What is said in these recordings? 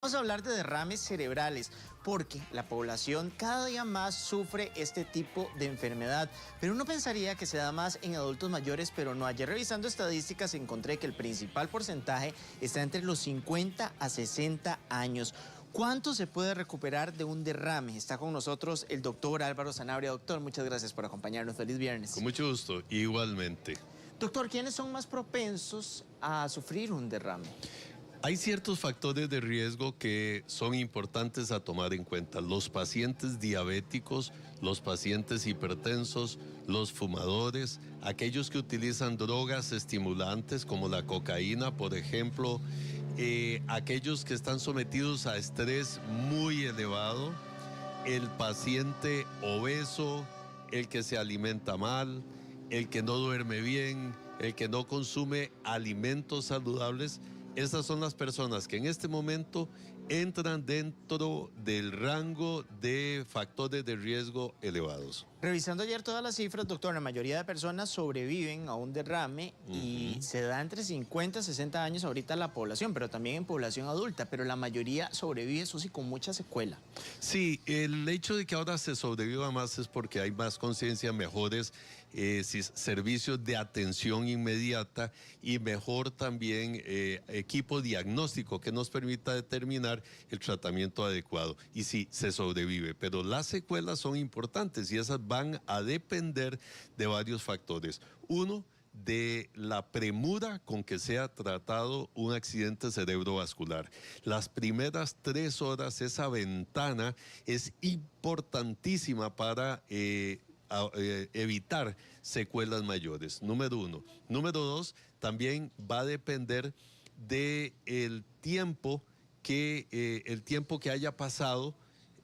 Vamos a hablar de derrames cerebrales porque la población cada día más sufre este tipo de enfermedad, pero uno pensaría que se da más en adultos mayores, pero no. Ayer revisando estadísticas encontré que el principal porcentaje está entre los 50 a 60 años. ¿Cuánto se puede recuperar de un derrame? Está con nosotros el doctor Álvaro Sanabria. Doctor, muchas gracias por acompañarnos. Feliz viernes. Con mucho gusto, igualmente. Doctor, ¿quiénes son más propensos a sufrir un derrame? Hay ciertos factores de riesgo que son importantes a tomar en cuenta. Los pacientes diabéticos, los pacientes hipertensos, los fumadores, aquellos que utilizan drogas estimulantes como la cocaína, por ejemplo, aquellos que están sometidos a estrés muy elevado, el paciente obeso, el que se alimenta mal, el que no duerme bien, el que no consume alimentos saludables. Estas son las personas que en este momento entran dentro del rango de factores de riesgo elevados. Revisando ayer todas las cifras, doctor, la mayoría de personas sobreviven a un derrame y se da entre 50 y 60 años ahorita la población, pero también en población adulta, pero la mayoría sobrevive, eso sí, con mucha secuela. Sí, el hecho de que ahora se sobreviva más es porque hay más conciencia, mejores servicios de atención inmediata y mejor también equipo diagnóstico que nos permita determinar el tratamiento adecuado. Y sí, se sobrevive, pero las secuelas son importantes y esas van a depender de varios factores. Uno, de la premura con que sea tratado un accidente cerebrovascular. Las primeras 3 horas, esa ventana es importantísima para evitar secuelas mayores, número 1. Número 2, también va a depender del tiempo que haya pasado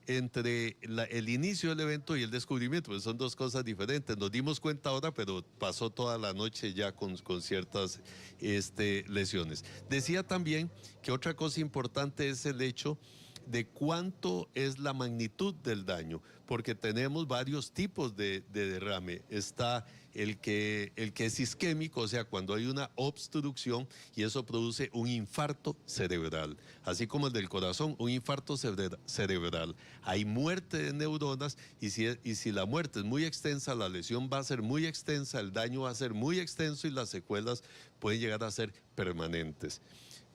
entre el inicio del evento y el descubrimiento, pues son dos cosas diferentes. Nos dimos cuenta ahora, pero pasó toda la noche ya con ciertas lesiones. Decía también que otra cosa importante es el hecho de cuánto es la magnitud del daño, porque tenemos varios tipos de derrame. Está el que es isquémico, o sea, cuando hay una obstrucción y eso produce un infarto cerebral, así como el del corazón, un infarto cerebral. Hay muerte de neuronas y si la muerte es muy extensa, la lesión va a ser muy extensa, el daño va a ser muy extenso y las secuelas pueden llegar a ser permanentes.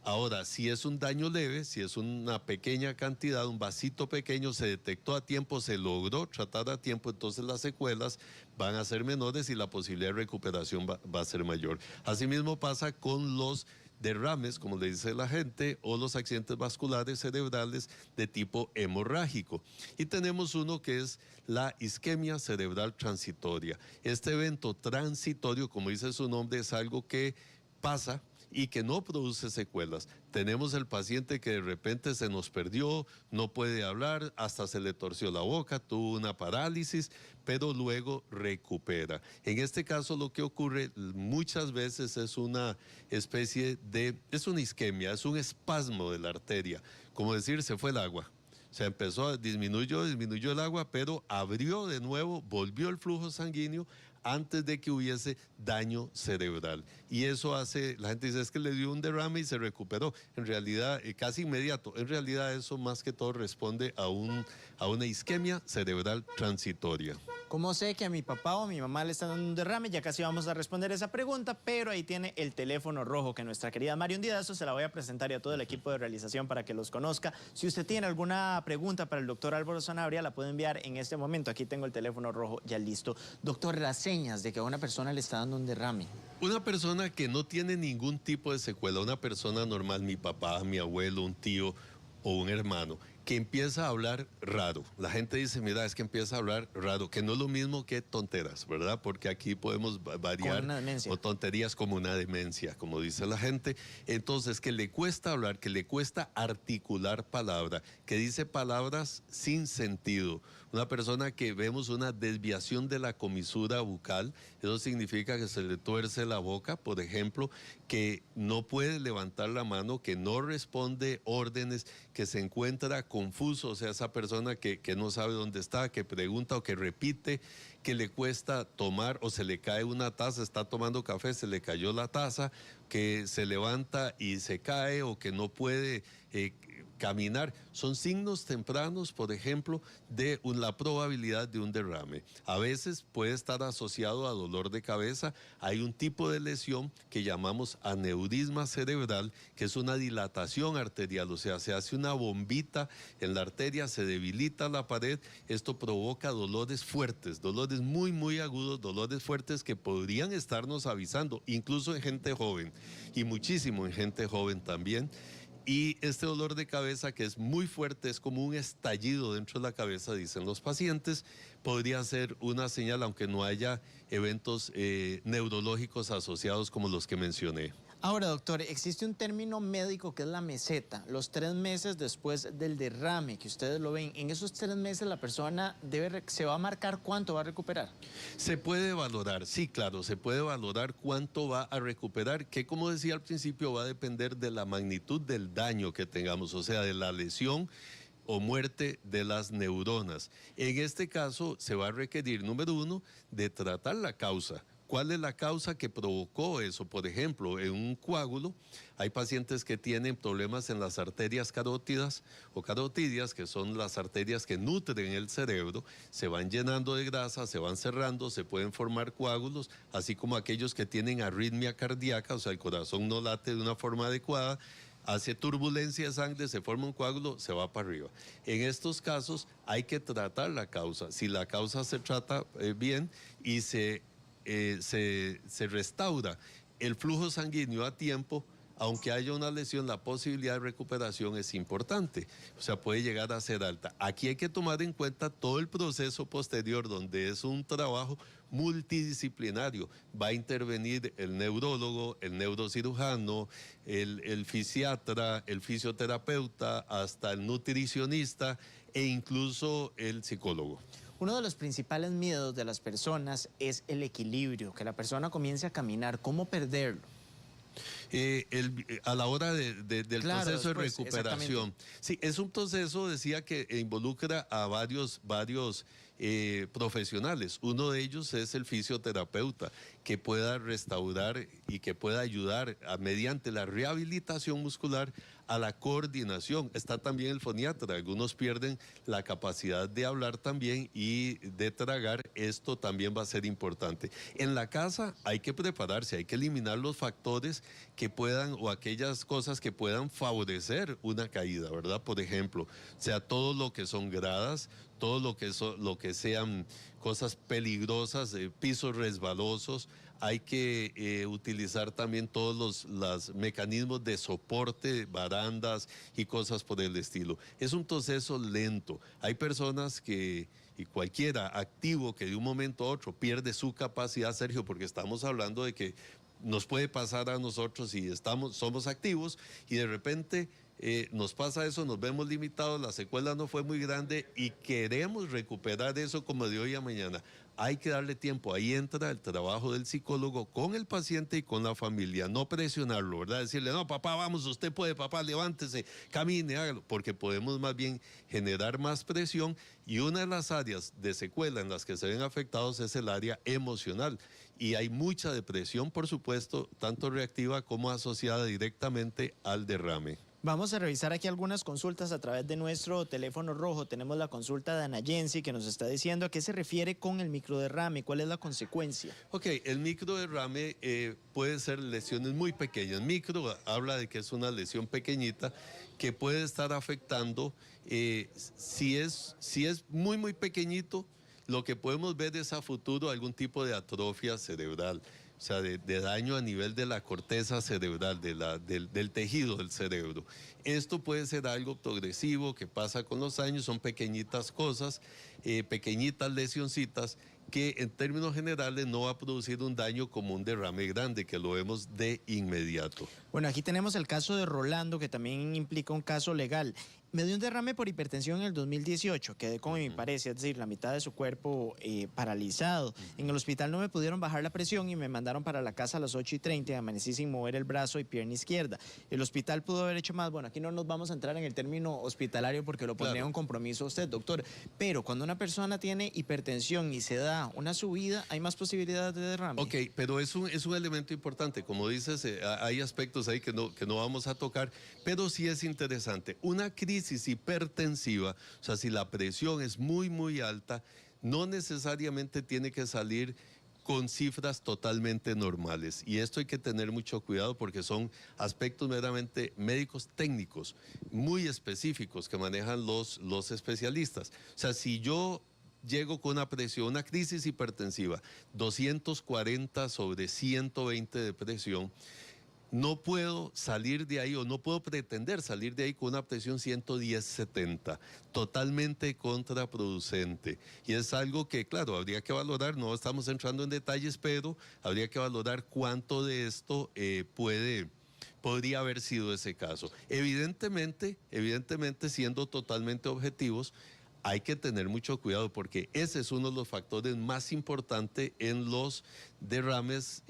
Ahora, si es un daño leve, si es una pequeña cantidad, un vasito pequeño, se detectó a tiempo, se logró tratar a tiempo, entonces las secuelas van a ser menores y la posibilidad de recuperación va a ser mayor. Asimismo pasa con los derrames, como le dice la gente, o los accidentes vasculares cerebrales de tipo hemorrágico. Y tenemos uno que es la isquemia cerebral transitoria. Este evento transitorio, como dice su nombre, es algo que pasa y que no produce secuelas. Tenemos el paciente que de repente se nos perdió, no puede hablar, hasta se le torció la boca, tuvo una parálisis, pero luego recupera. En este caso lo que ocurre muchas veces es una especie de, es una isquemia, es un espasmo de la arteria, como decir, se fue el agua. Se empezó, disminuyó el agua, pero abrió de nuevo, volvió el flujo sanguíneo antes de que hubiese daño cerebral. Y eso hace, la gente dice, es que le dio un derrame y se recuperó. En realidad, casi inmediato. En realidad, eso más que todo responde a una isquemia cerebral transitoria. ¿Cómo sé que a mi papá o a mi mamá le están dando un derrame? Ya casi vamos a responder esa pregunta, pero ahí tiene el teléfono rojo que nuestra querida Marion Didazo se la voy a presentar y a todo el equipo de realización para que los conozca. Si usted tiene alguna pregunta para el doctor Álvaro Sanabria, la puede enviar en este momento. Aquí tengo el teléfono rojo ya listo. Doctor, las señas de que a una persona le está dando un derrame. Una persona que no tiene ningún tipo de secuela, una persona normal, mi papá, mi abuelo, un tío o un hermano, que empieza a hablar raro. La gente dice, mira, es que empieza a hablar raro, que no es lo mismo que tonteras, ¿verdad? Porque aquí podemos variar, o tonterías como una demencia, como dice la gente. Entonces, que le cuesta hablar, que le cuesta articular palabra, que dice palabras sin sentido. Una persona que vemos una desviación de la comisura bucal, eso significa que se le tuerce la boca, por ejemplo, que no puede levantar la mano, que no responde órdenes, que se encuentra confuso, o sea, esa persona que no sabe dónde está, que pregunta o que repite, que le cuesta tomar o se le cae una taza, está tomando café, se le cayó la taza, que se levanta y se cae o que no puede caminar, son signos tempranos, por ejemplo, de la probabilidad de un derrame. A veces puede estar asociado a dolor de cabeza. Hay un tipo de lesión que llamamos aneurisma cerebral, que es una dilatación arterial, o sea, se hace una bombita en la arteria, se debilita la pared. Esto provoca dolores fuertes, dolores muy, muy agudos, dolores fuertes que podrían estarnos avisando, incluso en gente joven, y muchísimo en gente joven también. Y este dolor de cabeza, que es muy fuerte, es como un estallido dentro de la cabeza, dicen los pacientes, podría ser una señal, aunque no haya eventos neurológicos asociados como los que mencioné. Ahora, doctor, existe un término médico que es la meseta, los 3 meses después del derrame, que ustedes lo ven. En esos 3 meses la persona se va a marcar cuánto va a recuperar. Se puede valorar, sí, claro, se puede valorar cuánto va a recuperar, que como decía al principio va a depender de la magnitud del daño que tengamos, o sea, de la lesión o muerte de las neuronas. En este caso se va a requerir, número 1, de tratar la causa. ¿Cuál es la causa que provocó eso? Por ejemplo, en un coágulo hay pacientes que tienen problemas en las arterias carótidas o carotidias, que son las arterias que nutren el cerebro, se van llenando de grasa, se van cerrando, se pueden formar coágulos, así como aquellos que tienen arritmia cardíaca, o sea, el corazón no late de una forma adecuada, hace turbulencia de sangre, se forma un coágulo, se va para arriba. En estos casos hay que tratar la causa. Si la causa se trata bien y se restaura el flujo sanguíneo a tiempo, aunque haya una lesión, la posibilidad de recuperación es importante, o sea, puede llegar a ser alta. Aquí hay que tomar en cuenta todo el proceso posterior, donde es un trabajo multidisciplinario. Va a intervenir el neurólogo, el neurocirujano, el fisiatra, el fisioterapeuta, hasta el nutricionista e incluso el psicólogo. Uno de los principales miedos de las personas es el equilibrio, que la persona comience a caminar. ¿Cómo perderlo? A la hora del Claro, proceso de después, recuperación. Sí, es un proceso, decía, que involucra a varios profesionales. Uno de ellos es el fisioterapeuta, que pueda restaurar y que pueda ayudar mediante la rehabilitación muscular a la coordinación. Está también el foniatra. Algunos pierden la capacidad de hablar también y de tragar. Esto también va a ser importante. En la casa hay que prepararse, hay que eliminar los factores que puedan, o aquellas cosas que puedan favorecer una caída, ¿verdad? Por ejemplo, sea todo lo que son gradas, todo lo que sean cosas peligrosas, pisos resbalosos. Hay que utilizar también todos los mecanismos de soporte, barandas y cosas por el estilo. Es un proceso lento. Hay personas y cualquiera activo que de un momento a otro pierde su capacidad, Sergio, porque estamos hablando de que nos puede pasar a nosotros y somos activos y de repente nos pasa eso, nos vemos limitados, la secuela no fue muy grande y queremos recuperar eso como de hoy a mañana. Hay que darle tiempo. Ahí entra el trabajo del psicólogo con el paciente y con la familia. No presionarlo, ¿verdad? Decirle, no, papá, vamos, usted puede, papá, levántese, camine, hágalo. Porque podemos más bien generar más presión, y una de las áreas de secuela en las que se ven afectados es el área emocional. Y hay mucha depresión, por supuesto, tanto reactiva como asociada directamente al derrame. Vamos a revisar aquí algunas consultas a través de nuestro teléfono rojo. Tenemos la consulta de Ana Jensi, que nos está diciendo a qué se refiere con el microderrame, cuál es la consecuencia. Ok, el microderrame puede ser lesiones muy pequeñas. Micro habla de que es una lesión pequeñita que puede estar afectando, si es muy, muy pequeñito, lo que podemos ver es a futuro algún tipo de atrofia cerebral. O sea, de daño a nivel de la corteza cerebral, del tejido del cerebro. Esto puede ser algo progresivo que pasa con los años, son pequeñitas cosas, pequeñitas lesioncitas, que en términos generales no va a producir un daño como un derrame grande, que lo vemos de inmediato. Bueno, aquí tenemos el caso de Rolando, que también implica un caso legal. Me dio un derrame por hipertensión en el 2018, quedé como mi pareja, es decir, la mitad de su cuerpo paralizado. En el hospital no me pudieron bajar la presión y me mandaron para la casa a las 8:30, amanecí sin mover el brazo y pierna izquierda. El hospital pudo haber hecho más, bueno, aquí no nos vamos a entrar en el término hospitalario porque lo pondría un compromiso a usted, doctor, pero cuando una persona tiene hipertensión y se da una subida, ¿hay más posibilidades de derrame? Ok, pero es un elemento importante. Como dices, hay aspectos ahí que no vamos a tocar, pero sí es interesante. Una crisis hipertensiva, o sea, si la presión es muy, muy alta, no necesariamente tiene que salir con cifras totalmente normales. Y esto hay que tener mucho cuidado porque son aspectos meramente médicos técnicos, muy específicos que manejan los especialistas. O sea, si yo llego con una presión, una crisis hipertensiva, 240 sobre 120 de presión, no puedo salir de ahí o no puedo pretender salir de ahí con una presión 110/70, totalmente contraproducente. Y es algo que, claro, habría que valorar, no estamos entrando en detalles, pero habría que valorar cuánto de esto podría haber sido ese caso. Evidentemente, siendo totalmente objetivos, hay que tener mucho cuidado porque ese es uno de los factores más importantes en los derrames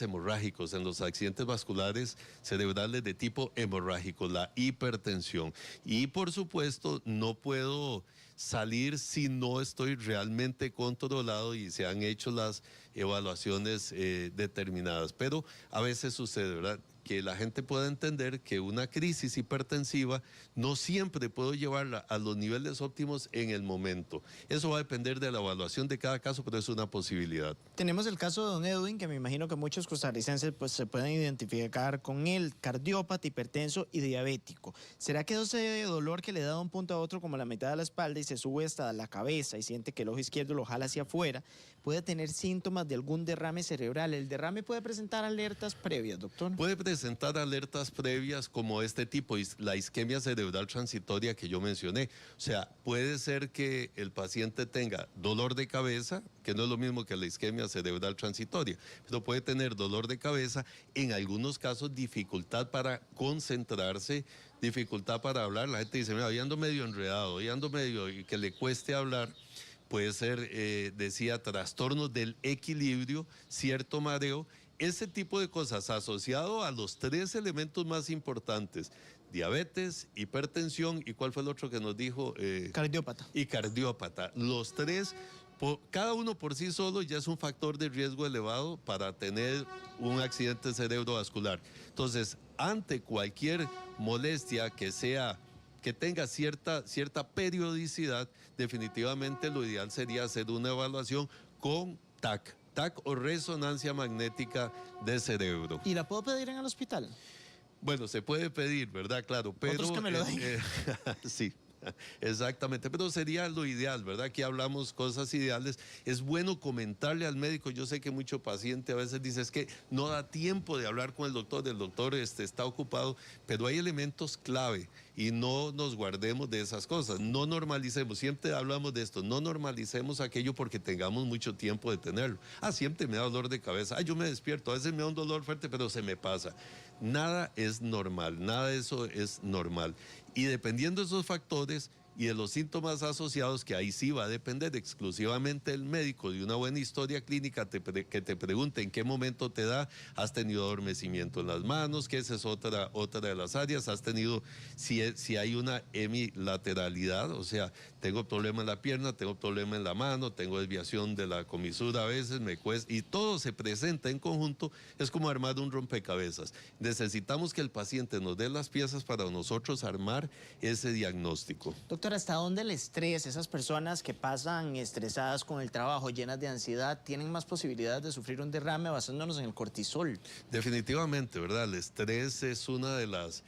hemorrágicos, en los accidentes vasculares cerebrales de tipo hemorrágico, la hipertensión. Y por supuesto, no puedo salir si no estoy realmente controlado y se han hecho las evaluaciones determinadas. Pero a veces sucede, ¿verdad?, que la gente pueda entender que una crisis hipertensiva no siempre puedo llevarla a los niveles óptimos en el momento. Eso va a depender de la evaluación de cada caso, pero es una posibilidad. Tenemos el caso de don Edwin, que me imagino que muchos costarricenses pues, se pueden identificar con él, cardiópata, hipertenso y diabético. ¿Será que ese dolor que le da de un punto a otro como la mitad de la espalda y se sube hasta la cabeza y siente que el ojo izquierdo lo jala hacia afuera, puede tener síntomas de algún derrame cerebral? ¿El derrame puede presentar alertas previas, doctor? Puede presentar alertas previas como este tipo, la isquemia cerebral transitoria que yo mencioné. O sea, puede ser que el paciente tenga dolor de cabeza, que no es lo mismo que la isquemia cerebral transitoria, pero puede tener dolor de cabeza, en algunos casos dificultad para concentrarse, dificultad para hablar. La gente dice, mira, hoy ando medio enredado, hoy ando medio, y que le cueste hablar. Puede ser, decía, trastornos del equilibrio, cierto mareo. Ese tipo de cosas asociado a los tres elementos más importantes: diabetes, hipertensión y ¿cuál fue el otro que nos dijo? Cardiópata. Y cardiópata. Los tres, cada uno por sí solo ya es un factor de riesgo elevado para tener un accidente cerebrovascular. Entonces, ante cualquier molestia que tenga cierta periodicidad, definitivamente lo ideal sería hacer una evaluación con TAC o resonancia magnética de cerebro. ¿Y la puedo pedir en el hospital? Bueno, se puede pedir, ¿verdad? Claro, pero... Otros que me lo den. Sí. Exactamente, pero sería lo ideal, ¿verdad? Aquí hablamos cosas ideales. Es bueno comentarle al médico. Yo sé que mucho paciente a veces dice, es que no da tiempo de hablar con el doctor está ocupado, pero hay elementos clave y no nos guardemos de esas cosas. No normalicemos, siempre hablamos de esto, no normalicemos aquello porque tengamos mucho tiempo de tenerlo. Siempre me da dolor de cabeza, yo me despierto, a veces me da un dolor fuerte, pero se me pasa. Nada es normal, nada de eso es normal. Y dependiendo de esos factores y de los síntomas asociados, que ahí sí va a depender exclusivamente del médico, de una buena historia clínica que te pregunte en qué momento te da, has tenido adormecimiento en las manos, que esa es otra de las áreas, has tenido, si hay una hemilateralidad, o sea, tengo problema en la pierna, tengo problema en la mano, tengo desviación de la comisura a veces, me cuesta, y todo se presenta en conjunto, es como armar un rompecabezas. Necesitamos que el paciente nos dé las piezas para nosotros armar ese diagnóstico. Doctor, ¿hasta dónde el estrés, esas personas que pasan estresadas con el trabajo, llenas de ansiedad, tienen más posibilidades de sufrir un derrame basándonos en el cortisol? Definitivamente, ¿verdad? El estrés es una de las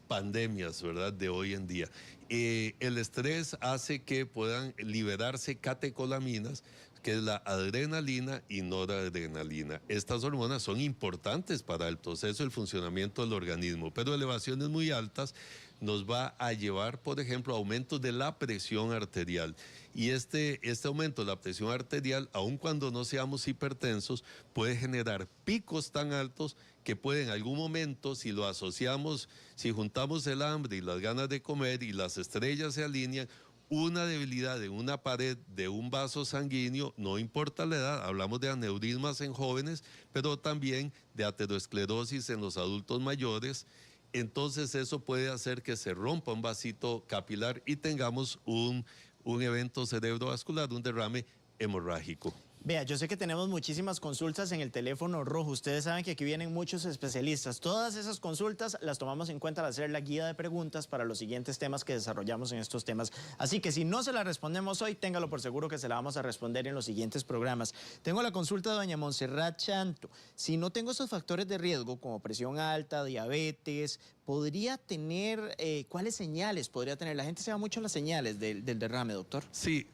pandemias, ¿verdad?, de hoy en día. El estrés hace que puedan liberarse catecolaminas, que es la adrenalina y noradrenalina. Estas hormonas son importantes para el proceso y el funcionamiento del organismo, pero elevaciones muy altas nos va a llevar, por ejemplo, a aumentos de la presión arterial. Y este aumento de la presión arterial, aun cuando no seamos hipertensos, puede generar picos tan altos que puede en algún momento, si lo asociamos, si juntamos el hambre y las ganas de comer y las estrellas se alinean, una debilidad en una pared de un vaso sanguíneo, no importa la edad, hablamos de aneurismas en jóvenes, pero también de aterosclerosis en los adultos mayores, entonces eso puede hacer que se rompa un vasito capilar y tengamos un evento cerebrovascular, un derrame hemorrágico. Vea, yo sé que tenemos muchísimas consultas en el teléfono rojo. Ustedes saben que aquí vienen muchos especialistas. Todas esas consultas las tomamos en cuenta al hacer la guía de preguntas para los siguientes temas que desarrollamos en estos temas. Así que si no se la respondemos hoy, téngalo por seguro que se la vamos a responder en los siguientes programas. Tengo la consulta de doña Montserrat Chanto. Si no tengo esos factores de riesgo como presión alta, diabetes, ¿podría tener, cuáles señales podría tener? La gente se va mucho a las señales del derrame, doctor. Sí.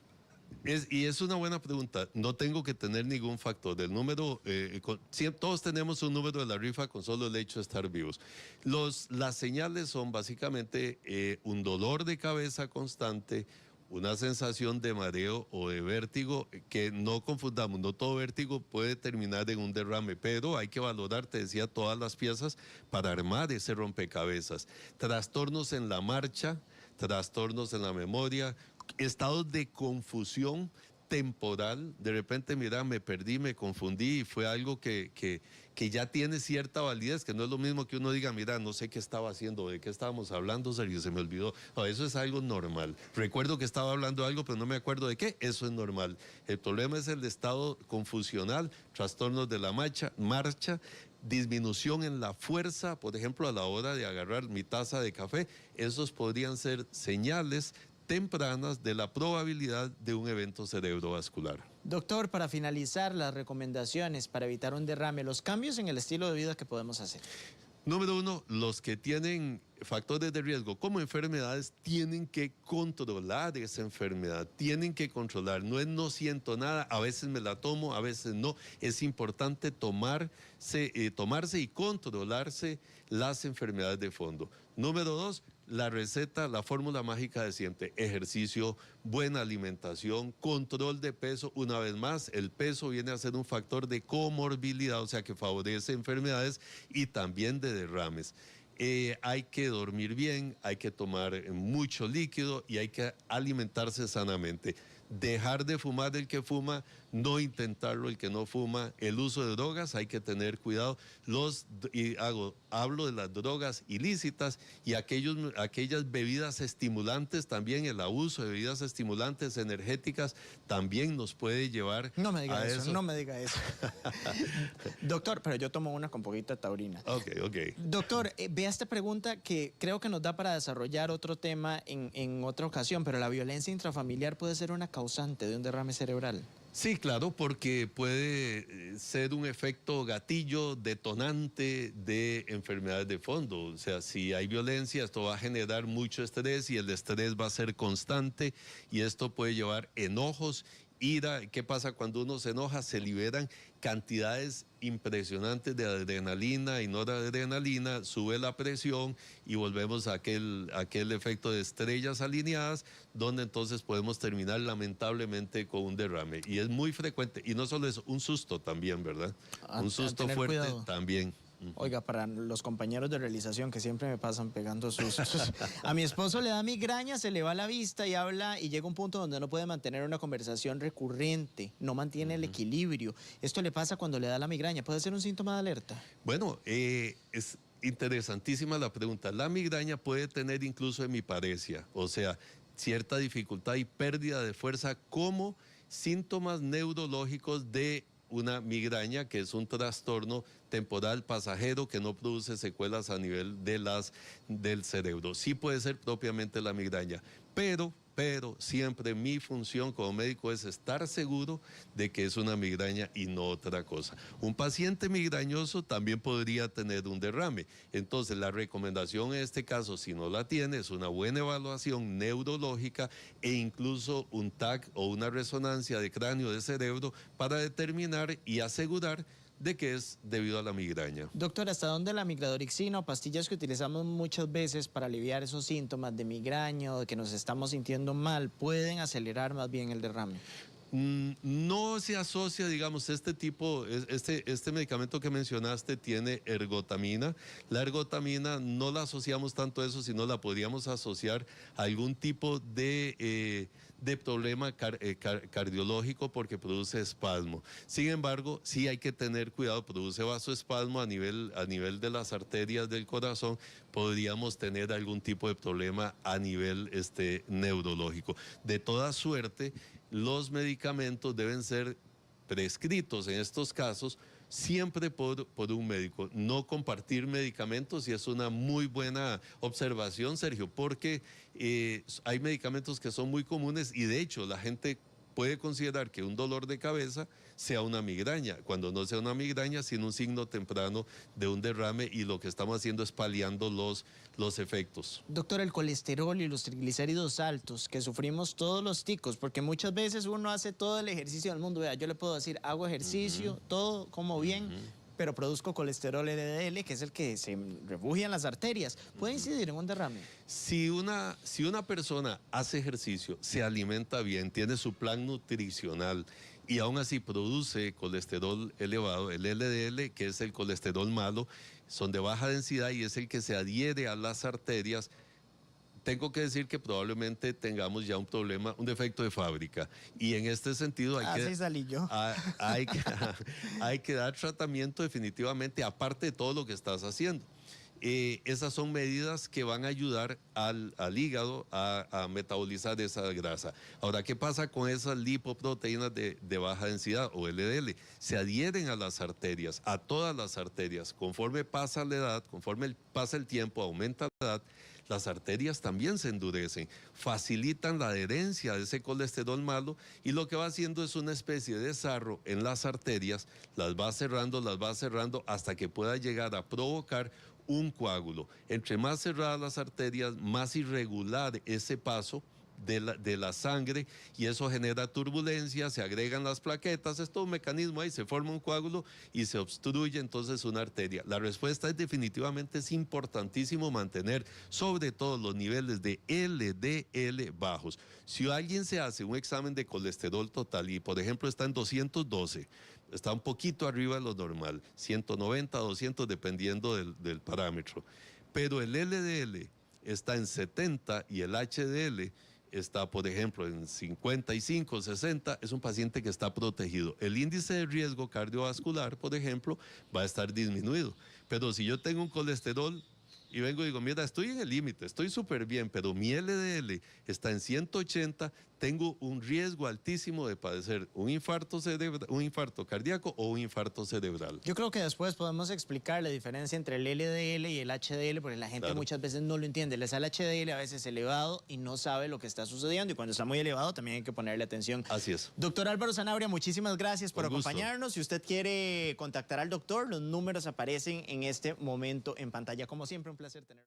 Y es una buena pregunta. No tengo que tener ningún factor. Del número, todos tenemos un número de la rifa con solo el hecho de estar vivos. Las señales son básicamente un dolor de cabeza constante, una sensación de mareo o de vértigo, que no confundamos, no todo vértigo puede terminar en un derrame, pero hay que valorar, te decía, todas las piezas para armar ese rompecabezas. Trastornos en la marcha, trastornos en la memoria, estados de confusión temporal, de repente, mira, me perdí, me confundí y fue algo que ya tiene cierta validez, que no es lo mismo que uno diga, mira, no sé qué estaba haciendo, de qué estábamos hablando, serio, se me olvidó. No, eso es algo normal. Recuerdo que estaba hablando de algo, pero no me acuerdo de qué, eso es normal. El problema es el estado confusional, trastornos de la marcha, disminución en la fuerza, por ejemplo, a la hora de agarrar mi taza de café, esos podrían ser señales tempranas de la probabilidad de un evento cerebrovascular. Doctor, para finalizar, las recomendaciones para evitar un derrame, los cambios en el estilo de vida que podemos hacer. Número uno, los que tienen factores de riesgo como enfermedades tienen que controlar esa enfermedad, tienen que controlar, no es no siento nada, a veces me la tomo, a veces no, es importante tomarse y controlarse las enfermedades de fondo. Número dos, la receta, la fórmula mágica de siempre, ejercicio, buena alimentación, control de peso. Una vez más, el peso viene a ser un factor de comorbilidad, o sea que favorece enfermedades y también de derrames. Hay que dormir bien, hay que tomar mucho líquido y hay que alimentarse sanamente. Dejar de fumar el que fuma, no intentarlo el que no fuma. El uso de drogas, hay que tener cuidado. Hablo de las drogas ilícitas y aquellas bebidas estimulantes también. El abuso de bebidas estimulantes energéticas también nos puede llevar no me diga a eso. No me diga eso. Doctor, pero yo tomo una con poquita taurina. Ok. Doctor, vea esta pregunta que creo que nos da para desarrollar otro tema en otra ocasión, pero la violencia intrafamiliar puede ser una causante de un derrame cerebral. Sí, claro, porque puede ser un efecto gatillo detonante de enfermedades de fondo. O sea, si hay violencia, esto va a generar mucho estrés y el estrés va a ser constante y esto puede llevar enojos, ira. ¿Qué pasa cuando uno se enoja? Se liberan cantidades impresionantes de adrenalina y noradrenalina, sube la presión y volvemos a aquel efecto de estrellas alineadas, donde entonces podemos terminar lamentablemente con un derrame. Y es muy frecuente, y no solo eso, un susto también, ¿verdad? Un susto fuerte cuidado. También. Oiga, para los compañeros de realización que siempre me pasan pegando sustos. A mi esposo le da migraña, se le va la vista y habla y llega un punto donde no puede mantener una conversación recurrente, no mantiene el equilibrio. Esto le pasa cuando le da la migraña. ¿Puede ser un síntoma de alerta? Bueno, es interesantísima la pregunta. La migraña puede tener incluso hemiparesia, o sea, cierta dificultad y pérdida de fuerza como síntomas neurológicos de una migraña, que es un trastorno temporal pasajero que no produce secuelas a nivel del cerebro. Sí puede ser propiamente la migraña, pero siempre mi función como médico es estar seguro de que es una migraña y no otra cosa. Un paciente migrañoso también podría tener un derrame. Entonces, la recomendación en este caso, si no la tiene, es una buena evaluación neurológica e incluso un TAC o una resonancia de cráneo de cerebro para determinar y asegurar de que es debido a la migraña. Doctor, ¿hasta dónde la migradorixina o pastillas que utilizamos muchas veces para aliviar esos síntomas de migraña o de que nos estamos sintiendo mal pueden acelerar más bien el derrame? No se asocia, digamos, este medicamento que mencionaste tiene ergotamina. La ergotamina no la asociamos tanto a eso, sino la podríamos asociar a algún tipo de problema cardiológico porque produce espasmo. Sin embargo, sí hay que tener cuidado, produce vasoespasmo a nivel de las arterias del corazón, podríamos tener algún tipo de problema a nivel neurológico. De toda suerte, los medicamentos deben ser prescritos en estos casos siempre por un médico. No compartir medicamentos, y es una muy buena observación, Sergio, porque hay medicamentos que son muy comunes y de hecho la gente puede considerar que un dolor de cabeza sea una migraña, cuando no sea una migraña, sino un signo temprano de un derrame, y lo que estamos haciendo es paliando los efectos. Doctor, el colesterol y los triglicéridos altos que sufrimos todos los ticos, porque muchas veces uno hace todo el ejercicio del mundo. Vea, yo le puedo decir, hago ejercicio, todo, como bien, pero produzco colesterol LDL, que es el que se refugia en las arterias. ¿Puede incidir en un derrame? Si una persona hace ejercicio, se alimenta bien, tiene su plan nutricional y aún así produce colesterol elevado, el LDL, que es el colesterol malo, son de baja densidad y es el que se adhiere a las arterias, tengo que decir que probablemente tengamos ya un problema, un defecto de fábrica. Y en este sentido Así salí yo. hay que dar tratamiento definitivamente, aparte de todo lo que estás haciendo. Esas son medidas que van a ayudar al hígado a metabolizar esa grasa. Ahora, ¿qué pasa con esas lipoproteínas de baja densidad o LDL? Se adhieren a las arterias, a todas las arterias. Conforme pasa la edad, conforme pasa el tiempo, aumenta la edad, las arterias también se endurecen, facilitan la adherencia de ese colesterol malo, y lo que va haciendo es una especie de sarro en las arterias, las va cerrando hasta que pueda llegar a provocar un coágulo. Entre más cerradas las arterias, más irregular ese paso de la sangre, y eso genera turbulencia, se agregan las plaquetas, es todo un mecanismo ahí, se forma un coágulo y se obstruye entonces una arteria. La respuesta es definitivamente, es importantísimo mantener sobre todo los niveles de LDL bajos. Si alguien se hace un examen de colesterol total y por ejemplo está en 212, está un poquito arriba de lo normal, 190, 200 dependiendo del parámetro, pero el LDL está en 70 y el HDL está, por ejemplo, en 55, 60, es un paciente que está protegido. El índice de riesgo cardiovascular, por ejemplo, va a estar disminuido. Pero si yo tengo un colesterol y vengo y digo, mira, estoy en el límite, estoy súper bien, pero mi LDL está en 180, tengo un riesgo altísimo de padecer un infarto cardíaco o un infarto cerebral. Yo creo que después podemos explicar la diferencia entre el LDL y el HDL, porque la gente muchas veces no lo entiende. Les sale HDL a veces elevado y no sabe lo que está sucediendo, y cuando está muy elevado también hay que ponerle atención. Así es. Doctor Álvaro Sanabria, muchísimas gracias por Con gusto. acompañarnos. Si usted quiere contactar al doctor, los números aparecen en este momento en pantalla. Como siempre, un placer tener.